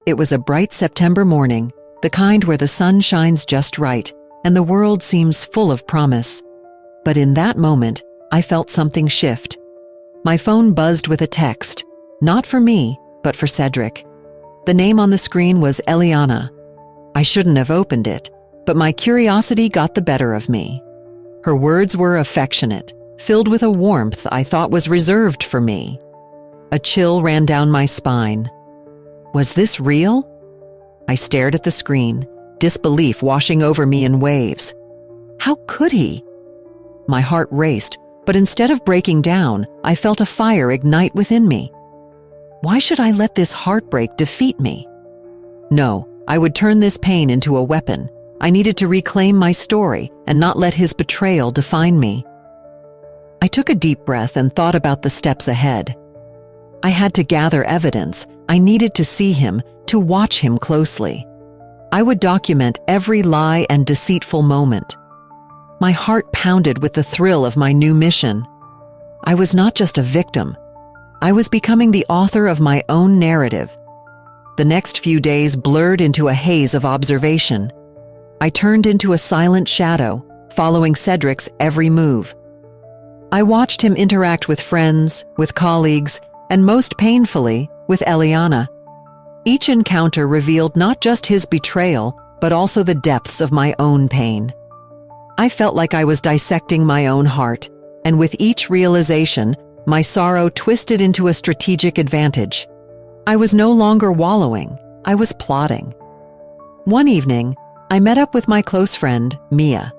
It was a bright September morning, the kind where the sun shines just right and the world seems full of promise. But in that moment, I felt something shift. My phone buzzed with a text, not for me, but for Cedric. The name on the screen was Eliana. I shouldn't have opened it, but my curiosity got the better of me. Her words were affectionate, filled with a warmth I thought was reserved for me. A chill ran down my spine. Was this real? I stared at the screen, disbelief washing over me in waves. How could he? My heart raced, but instead of breaking down, I felt a fire ignite within me. Why should I let this heartbreak defeat me? No, I would turn this pain into a weapon. I needed to reclaim my story and not let his betrayal define me. I took a deep breath and thought about the steps ahead. I had to gather evidence. I needed to see him, to watch him closely. I would document every lie and deceitful moment. My heart pounded with the thrill of my new mission. I was not just a victim. I was becoming the author of my own narrative. The next few days blurred into a haze of observation. I turned into a silent shadow, following Cedric's every move. I watched him interact with friends, with colleagues, and most painfully, with Eliana. Each encounter revealed not just his betrayal, but also the depths of my own pain. I felt like I was dissecting my own heart, and with each realization, my sorrow twisted into a strategic advantage. I was no longer wallowing, I was plotting. One evening, I met up with my close friend, Mia.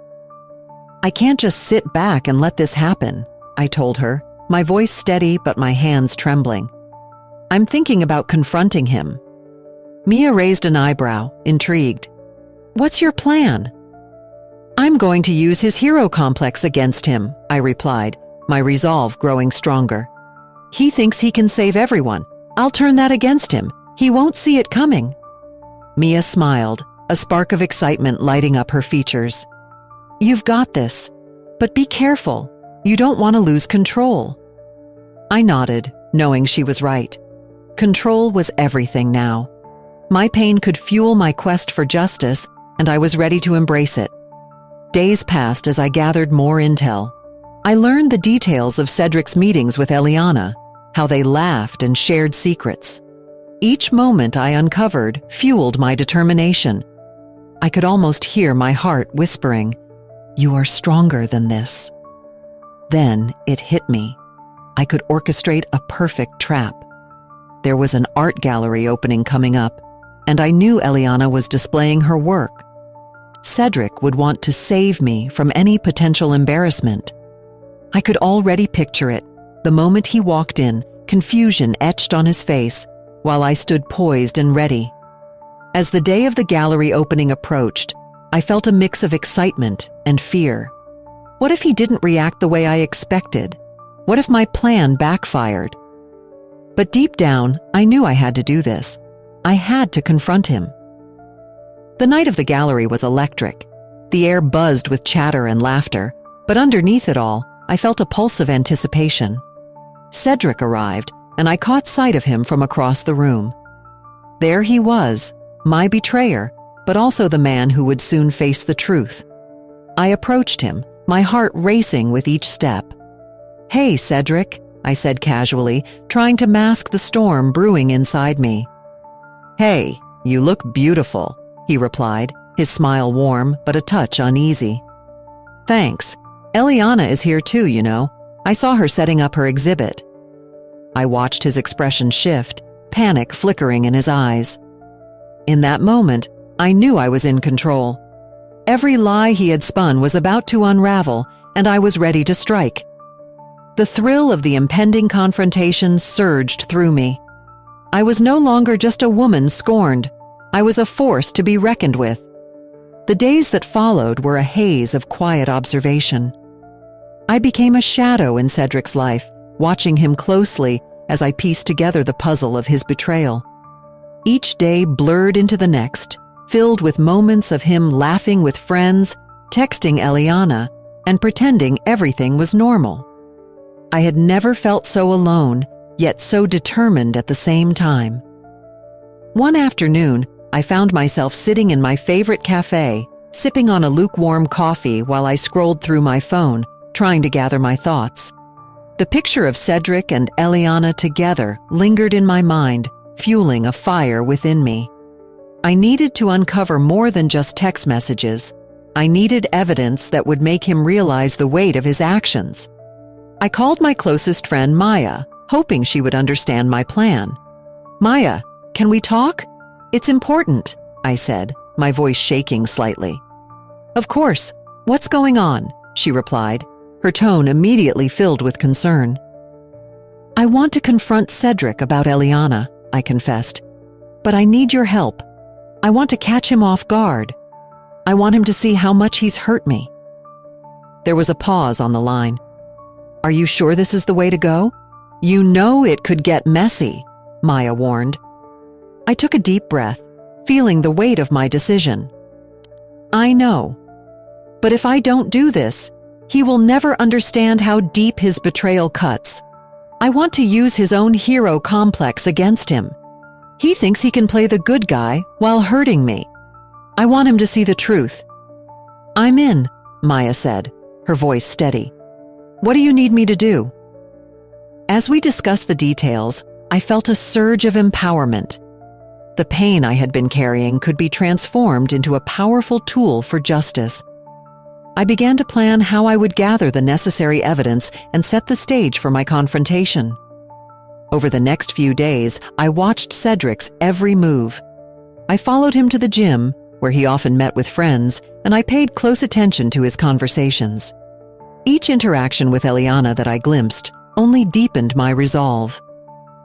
I can't just sit back and let this happen, I told her, my voice steady but my hands trembling. I'm thinking about confronting him. Mia raised an eyebrow, intrigued. What's your plan? I'm going to use his hero complex against him, I replied, my resolve growing stronger. He thinks he can save everyone. I'll turn that against him. He won't see it coming. Mia smiled, a spark of excitement lighting up her features. You've got this, but be careful. You don't want to lose control. I nodded, knowing she was right. Control was everything now. My pain could fuel my quest for justice, and I was ready to embrace it. Days passed as I gathered more intel. I learned the details of Cedric's meetings with Eliana, how they laughed and shared secrets. Each moment I uncovered fueled my determination. I could almost hear my heart whispering, "You are stronger than this." Then it hit me. I could orchestrate a perfect trap. There was an art gallery opening coming up, and I knew Eliana was displaying her work. Cedric would want to save me from any potential embarrassment. I could already picture it, the moment he walked in, confusion etched on his face, while I stood poised and ready. As the day of the gallery opening approached, I felt a mix of excitement and fear. What if he didn't react the way I expected? What if my plan backfired? But deep down, I knew I had to do this. I had to confront him. The night of the gallery was electric. The air buzzed with chatter and laughter, but underneath it all, I felt a pulse of anticipation. Cedric arrived, and I caught sight of him from across the room. There he was, my betrayer, but also the man who would soon face the truth. I approached him, my heart racing with each step. "Hey, Cedric," I said casually, trying to mask the storm brewing inside me. "Hey, you look beautiful," he replied, his smile warm but a touch uneasy. "Thanks. Eliana is here too, you know. I saw her setting up her exhibit." I watched his expression shift, panic flickering in his eyes. In that moment, I knew I was in control. Every lie he had spun was about to unravel, and I was ready to strike. The thrill of the impending confrontation surged through me. I was no longer just a woman scorned. I was a force to be reckoned with. The days that followed were a haze of quiet observation. I became a shadow in Cedric's life, watching him closely as I pieced together the puzzle of his betrayal. Each day blurred into the next, filled with moments of him laughing with friends, texting Eliana, and pretending everything was normal. I had never felt so alone, yet so determined at the same time. One afternoon, I found myself sitting in my favorite cafe, sipping on a lukewarm coffee while I scrolled through my phone, trying to gather my thoughts. The picture of Cedric and Eliana together lingered in my mind, fueling a fire within me. I needed to uncover more than just text messages. I needed evidence that would make him realize the weight of his actions. I called my closest friend Maya, hoping she would understand my plan. "Maya, can we talk? It's important," I said, my voice shaking slightly. "Of course. What's going on?" she replied, her tone immediately filled with concern. "I want to confront Cedric about Eliana," I confessed, "but I need your help. I want to catch him off guard. I want him to see how much he's hurt me." There was a pause on the line. "Are you sure this is the way to go? You know it could get messy," Maya warned. I took a deep breath, feeling the weight of my decision. "I know. But if I don't do this, he will never understand how deep his betrayal cuts. I want to use his own hero complex against him. He thinks he can play the good guy while hurting me. I want him to see the truth." "I'm in," Maya said, her voice steady. "What do you need me to do?" As we discussed the details, I felt a surge of empowerment. The pain I had been carrying could be transformed into a powerful tool for justice. I began to plan how I would gather the necessary evidence and set the stage for my confrontation. Over the next few days, I watched Cedric's every move. I followed him to the gym, where he often met with friends, and I paid close attention to his conversations. Each interaction with Eliana that I glimpsed only deepened my resolve.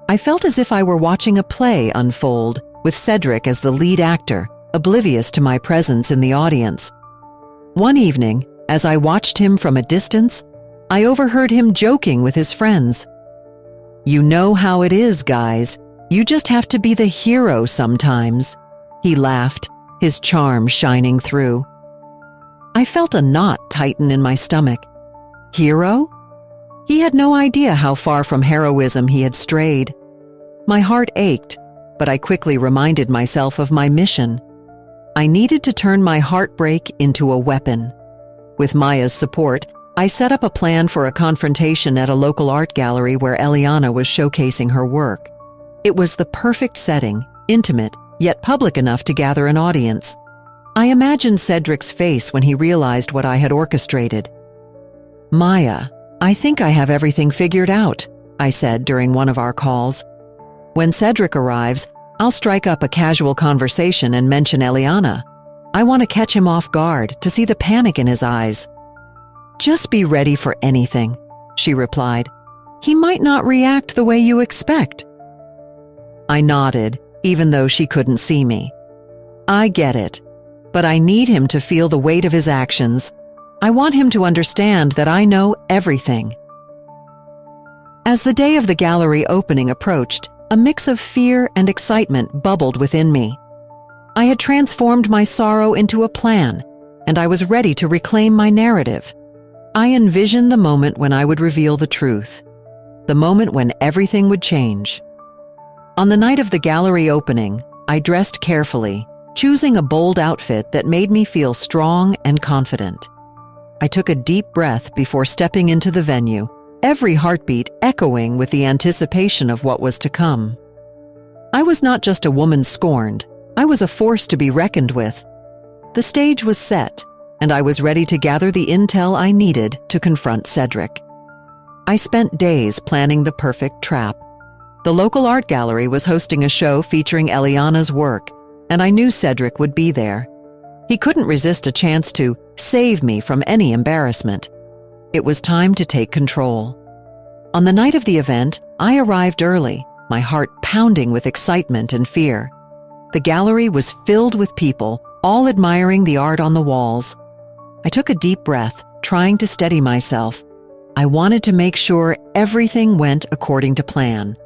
I felt as if I were watching a play unfold, with Cedric as the lead actor, oblivious to my presence in the audience. One evening, as I watched him from a distance, I overheard him joking with his friends. "You know how it is, guys. You just have to be the hero sometimes," he laughed, his charm shining through. I felt a knot tighten in my stomach. Hero? He had no idea how far from heroism he had strayed. My heart ached, but I quickly reminded myself of my mission. I needed to turn my heartbreak into a weapon. With Maya's support, I set up a plan for a confrontation at a local art gallery where Eliana was showcasing her work. It was the perfect setting, intimate, yet public enough to gather an audience. I imagined Cedric's face when he realized what I had orchestrated. "Maya, I think I have everything figured out," I said during one of our calls. "When Cedric arrives, I'll strike up a casual conversation and mention Eliana. I want to catch him off guard, to see the panic in his eyes." "Just be ready for anything," she replied. "He might not react the way you expect." I nodded, even though she couldn't see me. "I get it, but I need him to feel the weight of his actions. I want him to understand that I know everything." As the day of the gallery opening approached, a mix of fear and excitement bubbled within me. I had transformed my sorrow into a plan, and I was ready to reclaim my narrative. I envisioned the moment when I would reveal the truth, the moment when everything would change. On the night of the gallery opening, I dressed carefully, choosing a bold outfit that made me feel strong and confident. I took a deep breath before stepping into the venue, every heartbeat echoing with the anticipation of what was to come. I was not just a woman scorned, I was a force to be reckoned with. The stage was set, and I was ready to gather the intel I needed to confront Cedric. I spent days planning the perfect trap. The local art gallery was hosting a show featuring Eliana's work, and I knew Cedric would be there. He couldn't resist a chance to save me from any embarrassment. It was time to take control. On the night of the event, I arrived early, my heart pounding with excitement and fear. The gallery was filled with people, all admiring the art on the walls. I took a deep breath, trying to steady myself. I wanted to make sure everything went according to plan.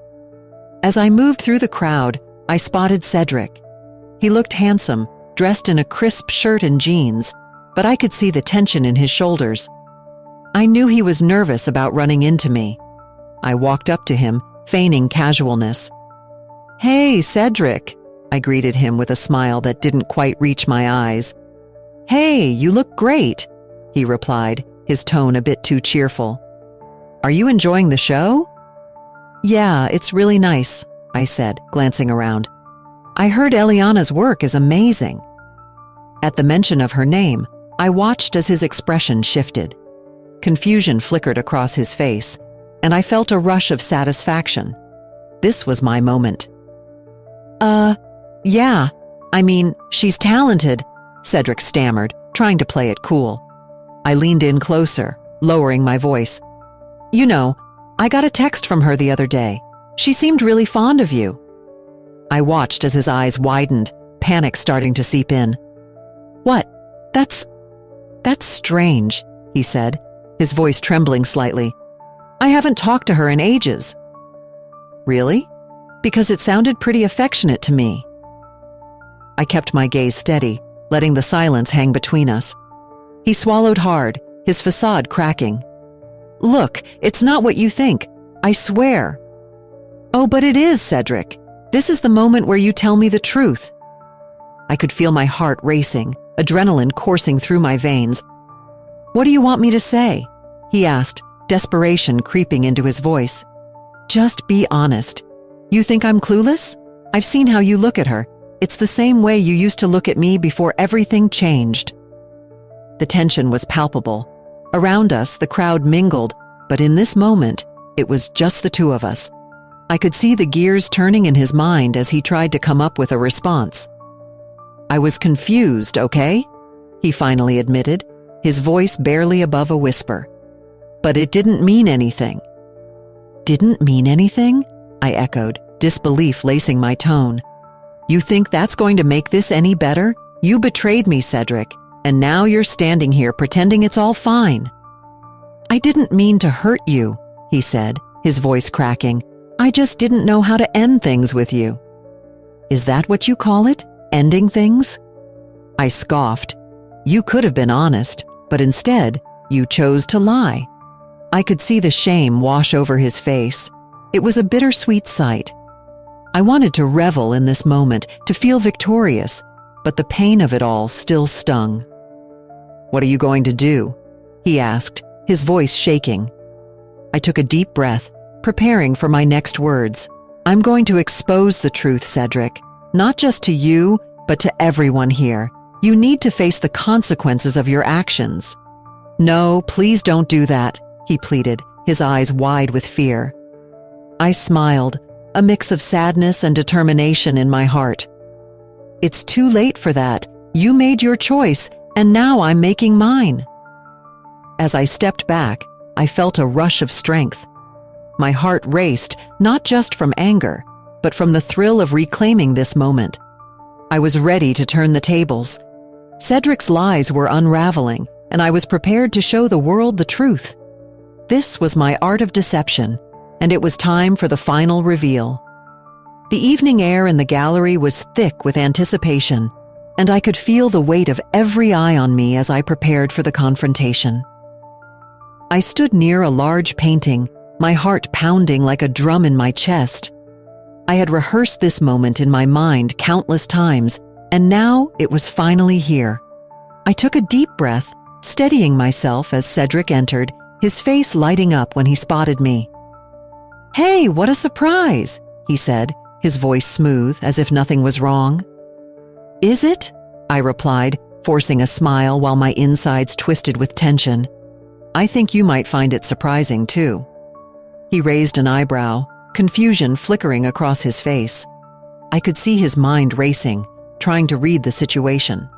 As I moved through the crowd, I spotted Cedric. He looked handsome, dressed in a crisp shirt and jeans, but I could see the tension in his shoulders. I knew he was nervous about running into me. I walked up to him, feigning casualness. "Hey, Cedric," I greeted him with a smile that didn't quite reach my eyes. "Hey, you look great," he replied, his tone a bit too cheerful. "Are you enjoying the show?" "Yeah, it's really nice," I said, glancing around. "I heard Eliana's work is amazing." At the mention of her name, I watched as his expression shifted. Confusion flickered across his face, and I felt a rush of satisfaction. This was my moment. Yeah, I mean, she's talented," Cedric stammered, trying to play it cool. I leaned in closer, lowering my voice. "You know, I got a text from her the other day. She seemed really fond of you." I watched as his eyes widened, panic starting to seep in. "What? That's strange," he said, his voice trembling slightly. "I haven't talked to her in ages." "Really? Because it sounded pretty affectionate to me." I kept my gaze steady, letting the silence hang between us. He swallowed hard, his facade cracking. "Look, it's not what you think. I swear." "Oh, but it is, Cedric. This is the moment where you tell me the truth." I could feel my heart racing, adrenaline coursing through my veins. "What do you want me to say?" he asked, desperation creeping into his voice. "Just be honest. You think I'm clueless? I've seen how you look at her. It's the same way you used to look at me before everything changed." The tension was palpable. Around us, the crowd mingled, but in this moment, it was just the two of us. I could see the gears turning in his mind as he tried to come up with a response. "I was confused, okay?" he finally admitted, his voice barely above a whisper. "But it didn't mean anything." "Didn't mean anything?" I echoed, disbelief lacing my tone. "You think that's going to make this any better? You betrayed me, Cedric, and now you're standing here pretending it's all fine." "I didn't mean to hurt you," he said, his voice cracking. "I just didn't know how to end things with you." "Is that what you call it? Ending things?" I scoffed. "You could have been honest, but instead, you chose to lie." I could see the shame wash over his face. It was a bittersweet sight. I wanted to revel in this moment, to feel victorious, but the pain of it all still stung. "What are you going to do?" he asked, his voice shaking. I took a deep breath, preparing for my next words. "I'm going to expose the truth, Cedric, not just to you, but to everyone here. You need to face the consequences of your actions." "No, please don't do that," he pleaded, his eyes wide with fear. I smiled, a mix of sadness and determination in my heart. "It's too late for that. You made your choice, and now I'm making mine." As I stepped back, I felt a rush of strength. My heart raced, not just from anger, but from the thrill of reclaiming this moment. I was ready to turn the tables. Cedric's lies were unraveling, and I was prepared to show the world the truth. This was my art of deception, and it was time for the final reveal. The evening air in the gallery was thick with anticipation, and I could feel the weight of every eye on me as I prepared for the confrontation. I stood near a large painting, my heart pounding like a drum in my chest. I had rehearsed this moment in my mind countless times, and now it was finally here. I took a deep breath, steadying myself as Cedric entered, his face lighting up when he spotted me. "Hey, what a surprise," he said, his voice smooth as if nothing was wrong. "Is it?" I replied, forcing a smile while my insides twisted with tension. "I think you might find it surprising, too." He raised an eyebrow, confusion flickering across his face. I could see his mind racing, trying to read the situation.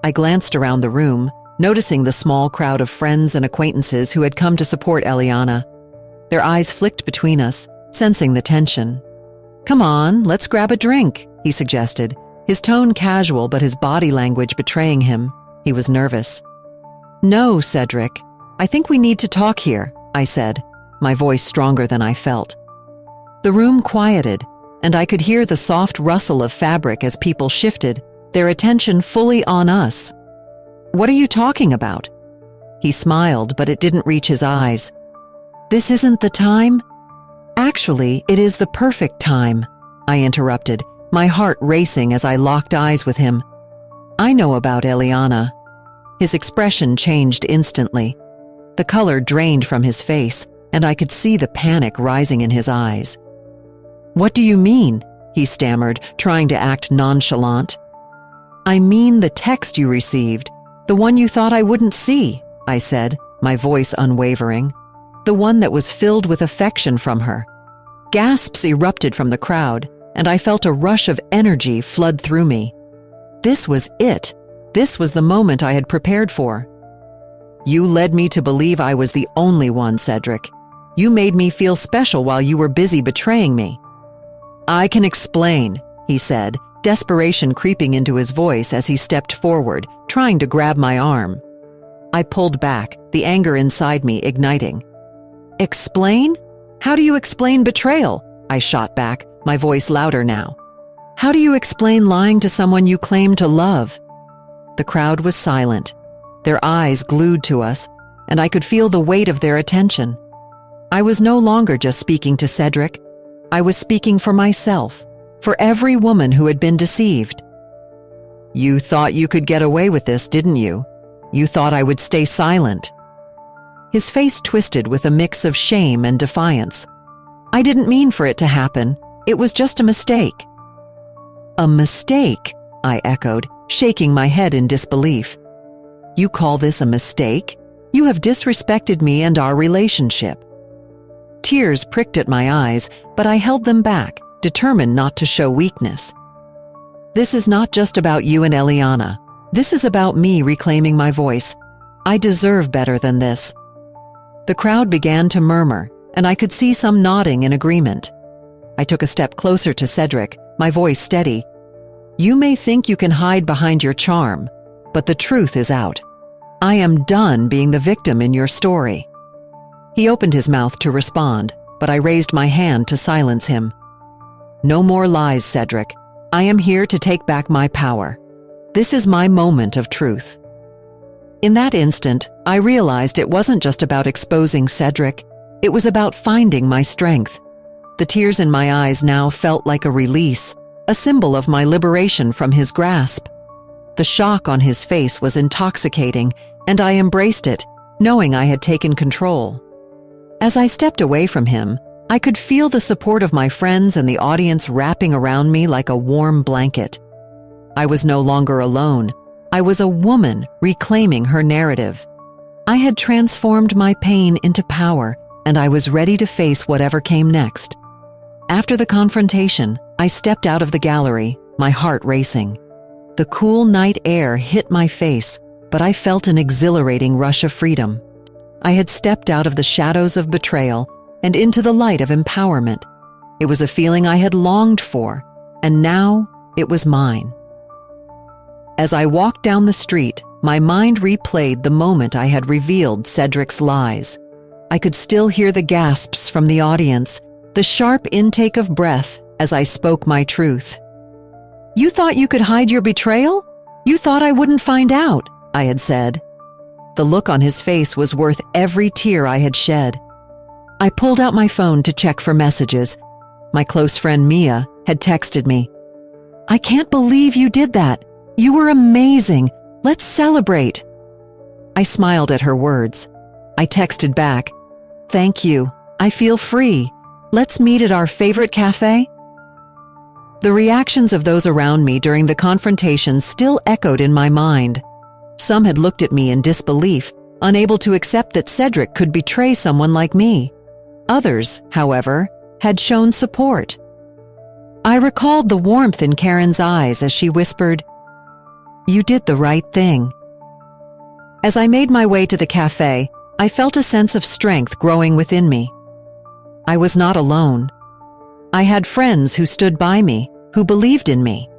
I glanced around the room, noticing the small crowd of friends and acquaintances who had come to support Eliana. Their eyes flicked between us, sensing the tension. "Come on, let's grab a drink," he suggested, his tone casual but his body language betraying him. He was nervous. "No, Cedric. I think we need to talk here," I said, my voice stronger than I felt. The room quieted, and I could hear the soft rustle of fabric as people shifted, their attention fully on us. "What are you talking about?" He smiled, but it didn't reach his eyes. "This isn't the time?" "Actually, it is the perfect time," I interrupted, my heart racing as I locked eyes with him. "I know about Eliana." His expression changed instantly. The color drained from his face, and I could see the panic rising in his eyes. "What do you mean?" he stammered, trying to act nonchalant. "I mean the text you received, the one you thought I wouldn't see," I said, my voice unwavering. "The one that was filled with affection from her." Gasps erupted from the crowd, and I felt a rush of energy flood through me. This was it. This was the moment I had prepared for. "You led me to believe I was the only one, Cedric. You made me feel special while you were busy betraying me." "I can explain," he said, desperation creeping into his voice as he stepped forward, trying to grab my arm. I pulled back, the anger inside me igniting. "Explain? How do you explain betrayal?" I shot back, my voice louder now. "How do you explain lying to someone you claim to love?" The crowd was silent, their eyes glued to us, and I could feel the weight of their attention. I was no longer just speaking to Cedric. I was speaking for myself, for every woman who had been deceived. "You thought you could get away with this, didn't you? You thought I would stay silent." His face twisted with a mix of shame and defiance. "I didn't mean for it to happen. It was just a mistake." "A mistake?" I echoed, shaking my head in disbelief. "You call this a mistake? You have disrespected me and our relationship." Tears pricked at my eyes, but I held them back, determined not to show weakness. "This is not just about you and Eliana. This is about me reclaiming my voice. I deserve better than this." The crowd began to murmur, and I could see some nodding in agreement. I took a step closer to Cedric, my voice steady. "You may think you can hide behind your charm, but the truth is out. I am done being the victim in your story." He opened his mouth to respond, but I raised my hand to silence him. "No more lies, Cedric. I am here to take back my power. This is my moment of truth." In that instant, I realized it wasn't just about exposing Cedric. It was about finding my strength. The tears in my eyes now felt like a release, a symbol of my liberation from his grasp. The shock on his face was intoxicating, and I embraced it, knowing I had taken control. As I stepped away from him, I could feel the support of my friends and the audience wrapping around me like a warm blanket. I was no longer alone. I was a woman reclaiming her narrative. I had transformed my pain into power, and I was ready to face whatever came next. After the confrontation, I stepped out of the gallery, my heart racing. The cool night air hit my face, but I felt an exhilarating rush of freedom. I had stepped out of the shadows of betrayal and into the light of empowerment. It was a feeling I had longed for, and now it was mine. As I walked down the street, my mind replayed the moment I had revealed Cedric's lies. I could still hear the gasps from the audience, the sharp intake of breath as I spoke my truth. "You thought you could hide your betrayal? You thought I wouldn't find out," I had said. The look on his face was worth every tear I had shed. I pulled out my phone to check for messages. My close friend Mia had texted me. "I can't believe you did that. You were amazing. Let's celebrate." I smiled at her words. I texted back, "Thank you. I feel free. Let's meet at our favorite cafe." The reactions of those around me during the confrontation still echoed in my mind. Some had looked at me in disbelief, unable to accept that Cedric could betray someone like me. Others, however, had shown support. I recalled the warmth in Karen's eyes as she whispered, "You did the right thing." As I made my way to the cafe, I felt a sense of strength growing within me. I was not alone. I had friends who stood by me, who believed in me.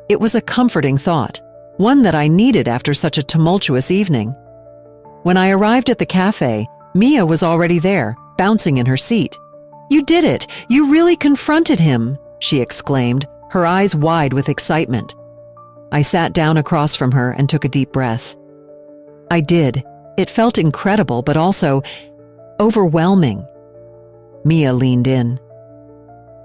It was a comforting thought, one that I needed after such a tumultuous evening. When I arrived at the cafe, Mia was already there, bouncing in her seat. "You did it! You really confronted him!" she exclaimed, her eyes wide with excitement. I sat down across from her and took a deep breath. I did. It felt incredible, but also overwhelming. Mia leaned in.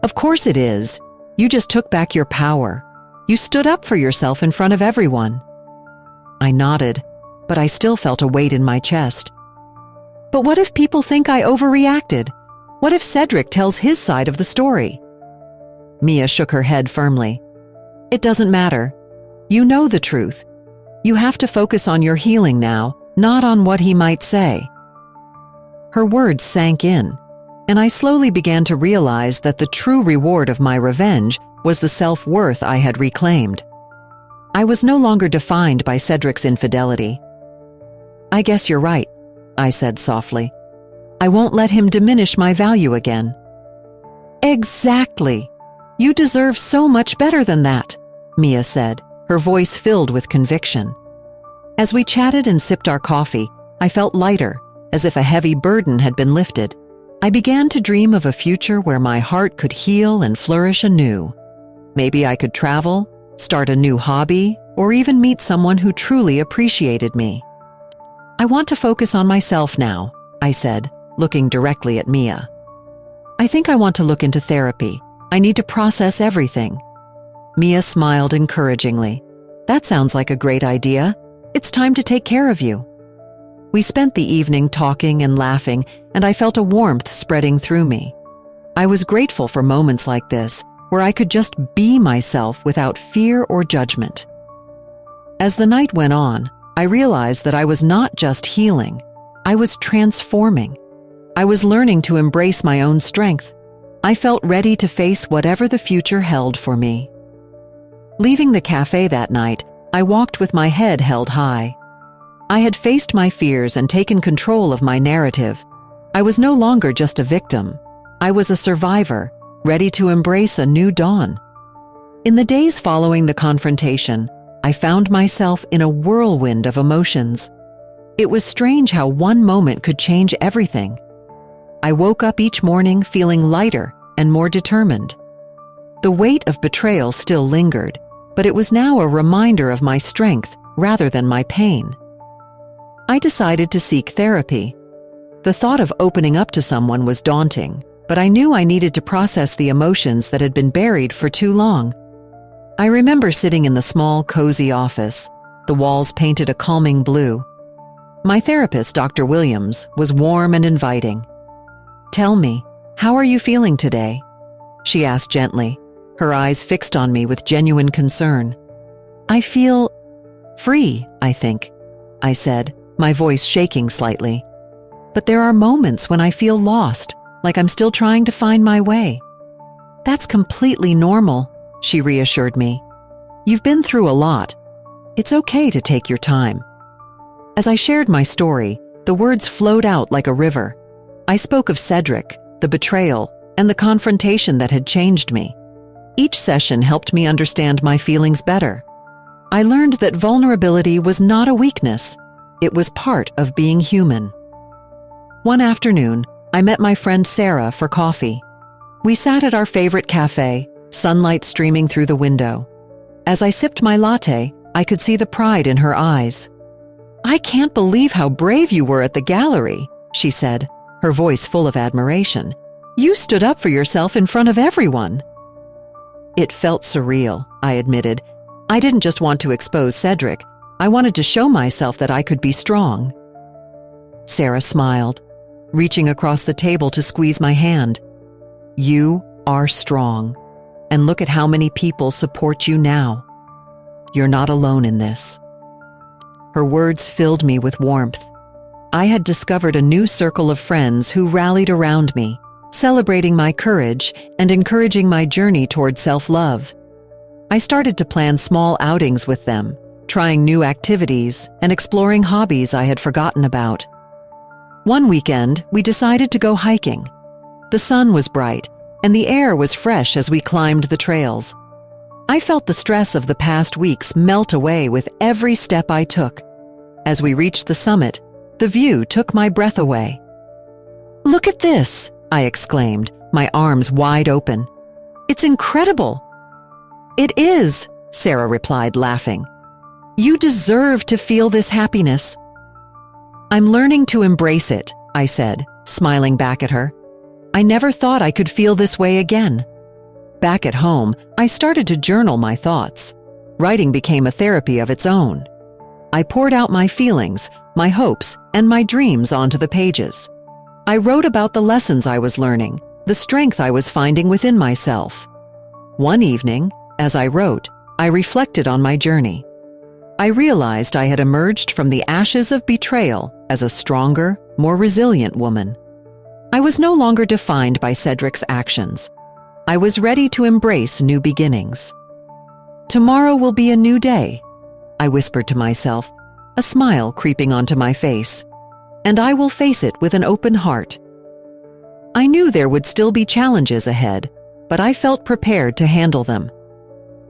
"Of course it is. You just took back your power. You stood up for yourself in front of everyone." I nodded, but I still felt a weight in my chest. "But what if people think I overreacted? What if Cedric tells his side of the story?" Mia shook her head firmly. "It doesn't matter. You know the truth. You have to focus on your healing now, not on what he might say." Her words sank in, and I slowly began to realize that the true reward of my revenge was the self-worth I had reclaimed. I was no longer defined by Cedric's infidelity. "I guess you're right," I said softly. "I won't let him diminish my value again." "Exactly. You deserve so much better than that," Mia said, her voice filled with conviction. As we chatted and sipped our coffee, I felt lighter, as if a heavy burden had been lifted. I began to dream of a future where my heart could heal and flourish anew. Maybe I could travel, start a new hobby, or even meet someone who truly appreciated me. "I want to focus on myself now," I said, looking directly at Mia. "I think I want to look into therapy. I need to process everything." Mia smiled encouragingly. "That sounds like a great idea. It's time to take care of you." We spent the evening talking and laughing, and I felt a warmth spreading through me. I was grateful for moments like this, where I could just be myself without fear or judgment. As the night went on, I realized that I was not just healing, I was transforming. I was learning to embrace my own strength. I felt ready to face whatever the future held for me. Leaving the cafe that night, I walked with my head held high. I had faced my fears and taken control of my narrative. I was no longer just a victim. I was a survivor, ready to embrace a new dawn. In the days following the confrontation, I found myself in a whirlwind of emotions. It was strange how one moment could change everything. I woke up each morning feeling lighter and more determined. The weight of betrayal still lingered, but it was now a reminder of my strength rather than my pain. I decided to seek therapy. The thought of opening up to someone was daunting, but I knew I needed to process the emotions that had been buried for too long. I remember sitting in the small, cozy office, the walls painted a calming blue. My therapist, Dr. Williams, was warm and inviting. "Tell me, how are you feeling today?" she asked gently, her eyes fixed on me with genuine concern. "I feel free, I think," I said, my voice shaking slightly. "But there are moments when I feel lost, like I'm still trying to find my way." "That's completely normal," she reassured me. "You've been through a lot. It's okay to take your time." As I shared my story, the words flowed out like a river. I spoke of Cedric, the betrayal, and the confrontation that had changed me. Each session helped me understand my feelings better. I learned that vulnerability was not a weakness. It was part of being human. One afternoon, I met my friend Sarah for coffee. We sat at our favorite cafe, sunlight streaming through the window. As I sipped my latte, I could see the pride in her eyes. "I can't believe how brave you were at the gallery," she said, her voice full of admiration. "You stood up for yourself in front of everyone." It felt surreal, I admitted. I didn't just want to expose Cedric. I wanted to show myself that I could be strong. Sarah smiled, reaching across the table to squeeze my hand. "You are strong, and look at how many people support you now. You're not alone in this." Her words filled me with warmth. I had discovered a new circle of friends who rallied around me, celebrating my courage and encouraging my journey toward self-love. I started to plan small outings with them, trying new activities and exploring hobbies I had forgotten about. One weekend, we decided to go hiking. The sun was bright, and the air was fresh as we climbed the trails. I felt the stress of the past weeks melt away with every step I took. As we reached the summit, the view took my breath away. "Look at this!" I exclaimed, my arms wide open. "It's incredible!" "It is," Sarah replied, laughing. "You deserve to feel this happiness." "I'm learning to embrace it," I said, smiling back at her. "I never thought I could feel this way again." Back at home, I started to journal my thoughts. Writing became a therapy of its own. I poured out my feelings, my hopes, and my dreams onto the pages. I wrote about the lessons I was learning, the strength I was finding within myself. One evening, as I wrote, I reflected on my journey. I realized I had emerged from the ashes of betrayal as a stronger, more resilient woman. I was no longer defined by Cedric's actions. I was ready to embrace new beginnings. Tomorrow will be a new day, I whispered to myself, a smile creeping onto my face, and I will face it with an open heart. I knew there would still be challenges ahead, but I felt prepared to handle them.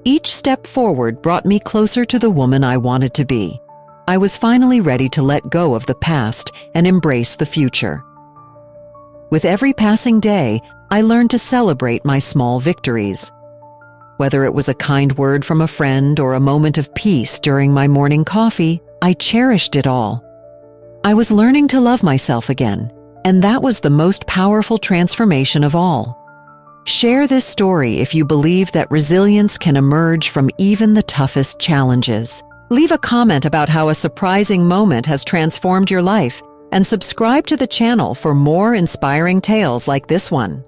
Each step forward brought me closer to the woman I wanted to be. I was finally ready to let go of the past and embrace the future. With every passing day, I learned to celebrate my small victories. Whether it was a kind word from a friend or a moment of peace during my morning coffee, I cherished it all. I was learning to love myself again, and that was the most powerful transformation of all. Share this story if you believe that resilience can emerge from even the toughest challenges. Leave a comment about how a surprising moment has transformed your life, and subscribe to the channel for more inspiring tales like this one.